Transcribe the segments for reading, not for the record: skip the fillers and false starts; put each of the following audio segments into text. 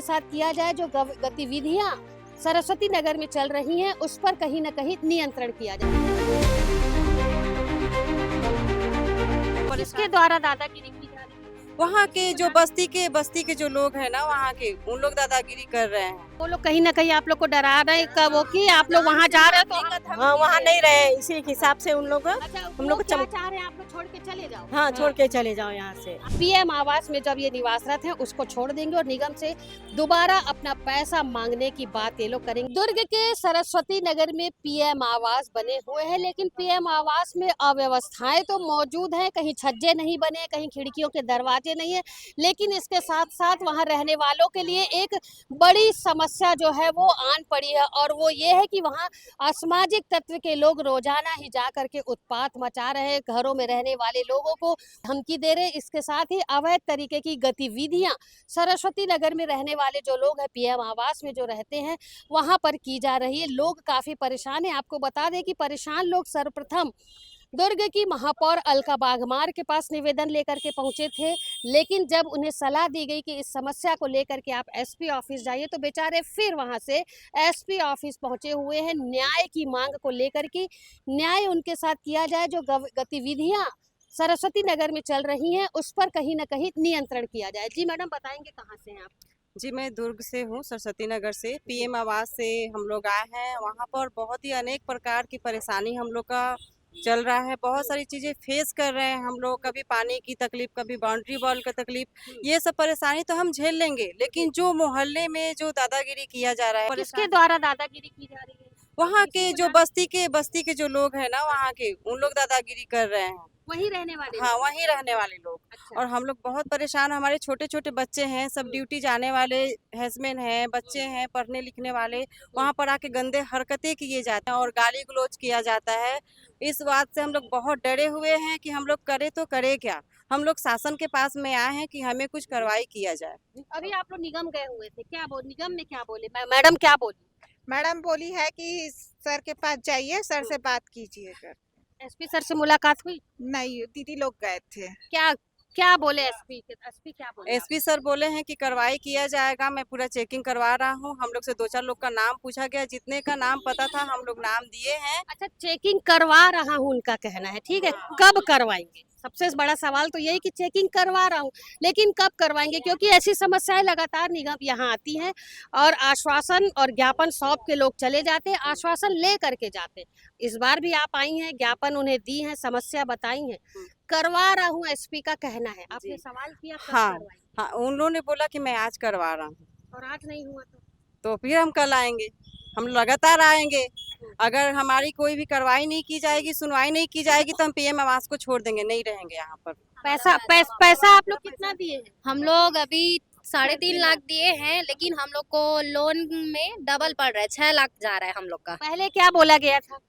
उनके साथ किया जाए, जो गतिविधियां सरस्वती नगर में चल रही हैं उस पर कहीं न कहीं नियंत्रण किया जाए। इसके द्वारा दादागिरी की जा रही है। वहाँ के जो बस्ती के जो लोग हैं ना, वहाँ के उन लोग दादागिरी कर रहे हैं। वो लोग कहीं न कहीं आप लोग को डरा रहे हैं कब वो कि आप लोग वहाँ जा रहे हो तो हाँ, वहाँ नहीं रहे, इसी हिसाब से उन लोग अच्छा, हम लोग को क्या चाह रहे हैं आप लोग छोड़ के चले जाओ। हाँ छोड़ के चले जाओ यहाँ से। पीएम आवास में जब ये निवासरत हैं उसको छोड़ देंगे और निगम से दोबारा अपना पैसा मांगने की बात ये लोग करेंगे। दुर्ग के सरस्वती नगर में पीएम आवास बने हुए हैं, लेकिन पीएम आवास में अव्यवस्थाएं तो मौजूद हैं, कहीं छज्जे नहीं बने, कहीं खिड़कियों के दरवाजे नहीं है, लेकिन इसके साथ साथ वहाँ रहने वालों के लिए एक बड़ी समस्या जो है वो आन पड़ी है, और वो ये है कि वहाँ असामाजिक तत्व के लोग रोजाना ही जा करके उत्पात मचा रहे हैं, घरों में रहने वाले लोगों को धमकी दे रहे। इसके साथ ही अवैध तरीके की गतिविधियां सरस्वती नगर में रहने वाले जो लोग हैं, पीएम आवास में जो रहते हैं, वहां पर की जा रही है। लोग काफी परेशान हैं। आपको बता दें कि परेशान लोग सर्वप्रथम दुर्ग की महापौर अलका बागमार के पास निवेदन लेकर के पहुंचे थे, लेकिन जब उन्हें सलाह दी गई कि इस समस्या को लेकर के आप एसपी ऑफिस जाइए, तो बेचारे फिर वहां से एसपी ऑफिस पहुंचे हुए हैं न्याय की मांग को लेकर के। न्याय उनके साथ किया जाए, जो गतिविधियां सरस्वती नगर में चल रही हैं उस पर कहीं न कहीं नियंत्रण किया जाए। जी मैडम, बताएंगे कहाँ से हैं आप? जी, मैं दुर्ग से हूँ, सरस्वती नगर से। पीएम आवास से हम लोग आए हैं। वहाँ पर बहुत ही अनेक प्रकार की परेशानी हम लोग का चल रहा है। बहुत सारी चीज़ें फेस कर रहे हैं हम लोग, कभी पानी की तकलीफ, कभी बाउंड्री वॉल का तकलीफ। ये सब परेशानी तो हम झेल लेंगे, लेकिन जो मोहल्ले में जो दादागिरी किया जा रहा है, किसके द्वारा दादागिरी की जा रही है? वहाँ के जो बस्ती के जो लोग हैं ना, वहाँ के उन लोग दादागिरी कर रहे हैं। वहीं रहने वाले हाँ, वहीं रहने वाले लोग। अच्छा। और हम लोग बहुत परेशान। हमारे छोटे छोटे बच्चे हैं, सब ड्यूटी जाने वाले हैसमैन हैं, बच्चे हैं पढ़ने लिखने वाले। वहाँ पर आके गंदे हरकतें किए जाते हैं और गाली गलौज किया जाता है। इस बात से हम लोग बहुत डरे हुए हैं कि हम लोग करें तो करें क्या। हम लोग शासन के पास में आए हैं कि हमें कुछ कार्रवाई किया जाए। अभी आप लोग निगम गए हुए थे, क्या बोल निगम ने क्या बोले? मैडम क्या बोली? मैडम बोली है कि सर के पास जाइए, सर से बात कीजिए कर। एसपी सर से मुलाकात हुई? नहीं, दीदी लोग गए थे। क्या क्या बोले एसपी? एसपी क्या बोले? एसपी सर बोले हैं कि कार्रवाई किया जाएगा। मैं पूरा चेकिंग करवा रहा हूँ। हम लोग से 2-4 लोग का नाम पूछा गया, जितने का नाम पता था हम लोग नाम दिए हैं। अच्छा, चेकिंग करवा रहा हूँ उनका कहना है, ठीक है। कब करवाएंगे? सबसे बड़ा सवाल तो यही कि चेकिंग करवा रहा हूँ, लेकिन कब करवाएंगे? क्योंकि ऐसी समस्याएं लगातार निगम यहाँ आती हैं और आश्वासन और ज्ञापन सौंप के लोग चले जाते हैं, आश्वासन ले करके जाते हैं। इस बार भी आप आई हैं, ज्ञापन उन्हें दी हैं, समस्या बताई हैं, करवा रहा हूँ एसपी का कहना है। आपने सवाल किया कब हाँ करवाएंगे? हाँ, उन्होंने बोला कि मैं आज करवा रहा हूँ, और आज नहीं हुआ तो फिर हम कल आएंगे। हम लगातार आएंगे। अगर हमारी कोई भी कार्रवाई नहीं की जाएगी, सुनवाई नहीं की जाएगी, तो हम पीएम आवास को छोड़ देंगे, नहीं रहेंगे यहाँ पर। पैसा आप लोग कितना दिए हैं? हम लोग अभी 3.5 लाख दिए हैं, लेकिन हम लोग को लोन में डबल पड़ रहा है, 6 लाख जा रहा है हम लोग का। पहले क्या बोला गया था?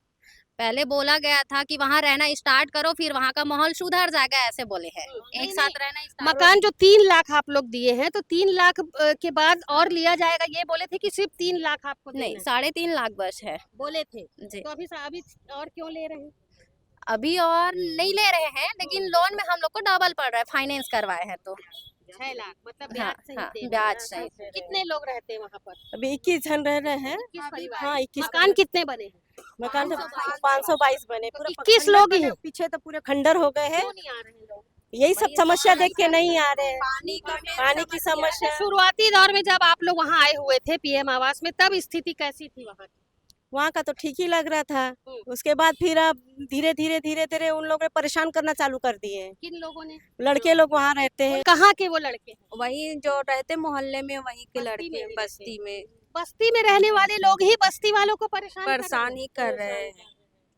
पहले बोला गया था कि वहाँ रहना स्टार्ट करो, फिर वहाँ का माहौल सुधर जाएगा, ऐसे बोले हैं। एक साथ रहना स्टार्ट। मकान जो 3 लाख आप लोग दिए हैं, तो 3 लाख के बाद और लिया जाएगा, ये बोले थे कि सिर्फ 3 लाख आपको देना नहीं, है? 3.5 लाख बस है बोले थे। जी। तो अभी और क्यों ले रहे हैं? अभी और नहीं ले रहे हैं, लेकिन लोन में हम लोग को डबल पड़ रहा है, फाइनेंस करवाए हैं तो। 6 लाख मतलब हाँ, ब्याज सहित हाँ, दे रहे हैं। ब्याज सहित। कितने लोग रहते हैं वहाँ पर? अभी 21 जन रह रहे हैं। 21 परिवार। हाँ, 21 मकान कितने बने हैं? मकान तो 522 बने। पूरा 21 खंडर लोग ही बने, हैं। पीछे तो पूरे खंडर हो गए हैं। क्यों नहीं आ रहे हैं लोग? यही सब समस्या देख के नहीं आ रहे हैं। पानी की समस्या। शुरुआती दौर में जब आप लोग वहाँ आए हुए थे पीएम आवास में, तब स्थिति कैसी थी वहाँ की? वहाँ का तो ठीक ही लग रहा था। उसके बाद फिर अब धीरे धीरे उन लोगों ने परेशान करना चालू कर दिए। किन लोगों ने? लड़के लोग वहाँ रहते हैं। कहाँ के वो लड़के हैं? वही जो रहते मोहल्ले में, वहीं के बस्ती में लड़के भी बस्ती में बस्ती में रहने वाले लोग ही बस्ती वालों को परेशान ही कर रहे हैं।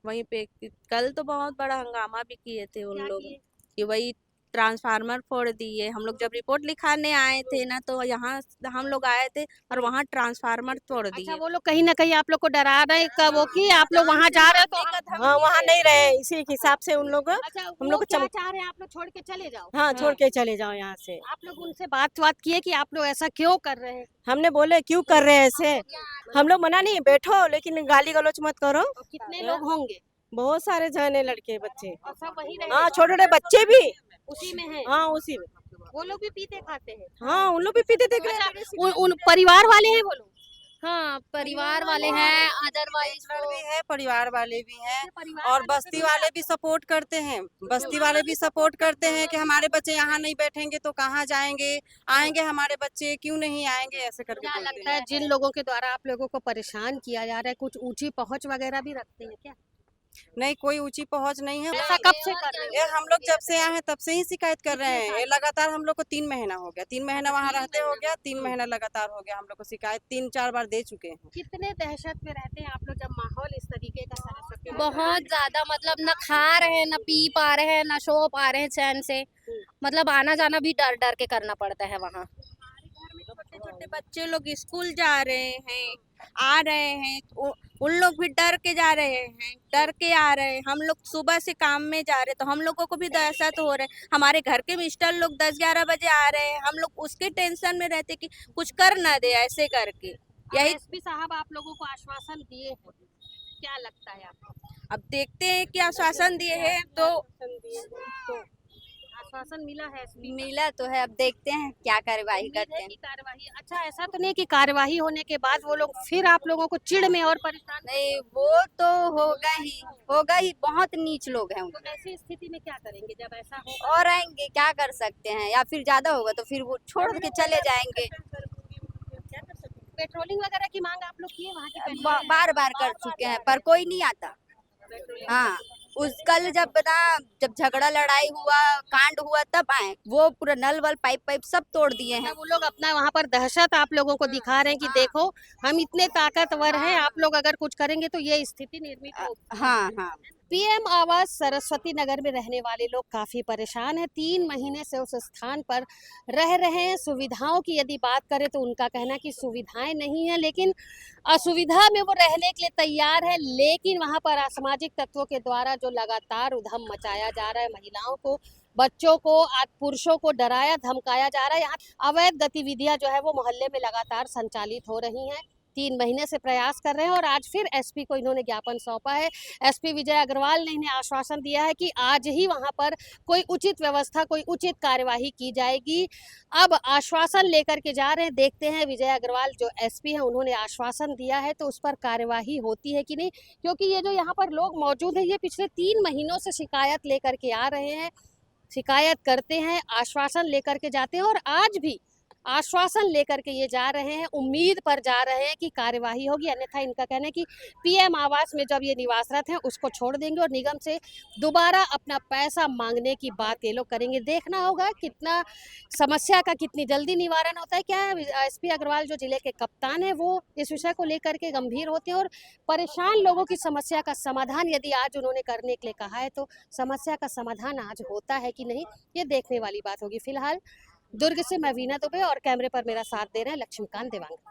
वहीं पे कल तो बहुत बड़ा हंगामा भी किए थे उन क्या लोग किए? कि वही ट्रांसफार्मर फोड़ दिए। हम लोग जब रिपोर्ट लिखाने आए थे ना, तो यहाँ हम लोग आए थे और वहाँ ट्रांसफार्मर तोड़ अच्छा, दिए। वो लोग कहीं ना कहीं आप लोग को डरा रहे हैं कब वो कि आप लोग वहाँ जा रहे हो तो हाँ, वहाँ नहीं रहे, इसी हिसाब से उन लोग अच्छा, हम वो लोग को क्या चाह रहे हैं आप लोग छोड़ के चले जाओ? हाँ छोड़ के चले जाओ यहाँ से। आप लोग उनसे बात किए कि आप लोग ऐसा क्यों कर रहे हैं? हमने बोले क्यों कर रहे हैं ऐसे। हम लोग मना नहीं, बैठो, लेकिन गाली गलौज मत करो। और कितने लोग होंगे? बहुत सारे जन है, लड़के बच्चे। और सब वही रहे? हाँ, छोटे छोटे बच्चे भी उसी में है? हाँ उसी में। वो लोग भी पीते खाते हैं? हाँ, उन लोग भी पीते देख रहे अच्छा, हैं। उन परिवार वाले हैं वो लोग? हाँ, परिवार वाले हैं, अदरवाइज नेचुरल वो भी है, परिवार वाले भी हैं परिवार और वाले पे बस्ती भी वाले भी सपोर्ट करते हैं। बस्ती वाले भी सपोर्ट करते हैं कि हमारे बच्चे यहाँ नहीं बैठेंगे तो कहाँ जाएंगे, आएंगे हमारे बच्चे क्यों नहीं आएंगे, ऐसे करके क्या बोलते लगता हैं। है जिन लोगों के द्वारा आप लोगों को परेशान किया जा रहा है, कुछ ऊंची पहुंच वगैरह भी रखते हैं क्या? नहीं, कोई ऊंची पहुंच नहीं है। ऐसा कब से कर रहे ये हो? हम लोग जब से आए हैं तब से ही शिकायत कर रहे कितने हैं। साल ये से? लगातार हम लोग को 3 महीना हो गया, 3 महीना वहाँ 3 रहते हो महीना। गया, 3 महीना लगातार हो गया हम लोग को शिकायत 3-4 बार दे चुके हैं। कितने दहशत में रहते हैं आप लोग जब माहौल इस तरीके का सरस्वती में बहुत ज्यादा मतलब न खा रहे हैं, न पी पा रहे हैं, न सो पा रहे हैं चैन से। मतलब आना जाना भी डर डर के करना पड़ता है वहाँ। छोटे छोटे बच्चे लोग स्कूल जा रहे हैं, आ रहे हैं, उन लोग भी डर के जा रहे हैं, डर के आ रहे हैं। हम लोग सुबह से काम में जा रहे हैं तो हम लोगों को भी दहशत हो रहा है। हमारे घर के मिस्टर लोग 10-11 बजे आ रहे हैं, हम लोग उसके टेंशन में रहते कि कुछ कर ना दे ऐसे करके। यही एसपी साहब आप लोगों को आश्वासन दिए हैं, क्या लगता है आपको? अब देखते हैं कि आश्वासन दिए हैं तो आश्वासन मिला है एसपी का? मिला तो है, अब देखते हैं क्या कार्यवाही उम्मीद करते है हैं। कि कार्यवाही अच्छा ऐसा तो नहीं कि कार्यवाही होने के बाद वो लोग फिर आप लोगों को चिढ़ में और परेशान नहीं, वो तो होगा ही। बहुत नीच लोग हैं तो ऐसी स्थिति में क्या करेंगे जब ऐसा हो? और आएंगे क्या कर सकते हैं, या फिर ज्यादा होगा तो फिर वो छोड़ के चले जाएंगे। पेट्रोलिंग वगैरह की मांग आप लोग किए वहाँ की? बार बार कर चुके हैं पर कोई नहीं आता। हाँ, उस कल जब झगड़ा लड़ाई हुआ, कांड हुआ, तब आए। वो पूरा नल वल पाइप सब तोड़ दिए हैं। वो लोग अपना वहाँ पर दहशत आप लोगों को दिखा रहे हैं कि देखो हम इतने ताकतवर हैं, आप लोग अगर कुछ करेंगे तो ये स्थिति निर्मित होगी। हाँ हाँ। पीएम आवास सरस्वती नगर में रहने वाले लोग काफी परेशान हैं। 3 महीने से उस स्थान पर रह रहे हैं। सुविधाओं की यदि बात करें तो उनका कहना है कि सुविधाएं नहीं है, लेकिन असुविधा में वो रहने के लिए तैयार है। लेकिन वहां पर असामाजिक तत्वों के द्वारा जो लगातार उधम मचाया जा रहा है, महिलाओं को, बच्चों को, पुरुषों को डराया धमकाया जा रहा है। यहाँ अवैध गतिविधियां जो है वो मोहल्ले में लगातार संचालित हो रही हैं। 3 महीने से प्रयास कर रहे हैं और आज फिर एसपी को इन्होंने ज्ञापन सौंपा है। एसपी विजय अग्रवाल ने इन्हें आश्वासन दिया है कि आज ही वहां पर कोई उचित व्यवस्था, कोई उचित कार्यवाही की जाएगी। अब आश्वासन लेकर के जा रहे हैं, देखते हैं विजय अग्रवाल जो एसपी हैं उन्होंने आश्वासन दिया है तो उस पर कार्यवाही होती है कि नहीं, क्योंकि ये जो यहाँ पर लोग मौजूद हैं ये पिछले 3 महीनों से शिकायत लेकर के आ रहे हैं, शिकायत करते हैं, आश्वासन लेकर के जाते हैं और आज भी आश्वासन लेकर के ये जा रहे हैं, उम्मीद पर जा रहे हैं कि कार्यवाही होगी। अन्यथा इनका कहना है कि पीएम आवास में जब ये निवासरत हैं उसको छोड़ देंगे और निगम से दोबारा अपना पैसा मांगने की बात ये लोग करेंगे। देखना होगा कितना समस्या का कितनी जल्दी निवारण होता है। क्या है, एसपी अग्रवाल जो जिले के कप्तान है वो इस विषय को लेकर के गंभीर होते हैं और परेशान लोगों की समस्या का समाधान यदि आज उन्होंने करने के लिए कहा है तो समस्या का समाधान आज होता है कि नहीं, ये देखने वाली बात होगी। फिलहाल दुर्ग से मैं वीना दुबे और कैमरे पर मेरा साथ दे रहे हैं लक्ष्मीकांत देवांग।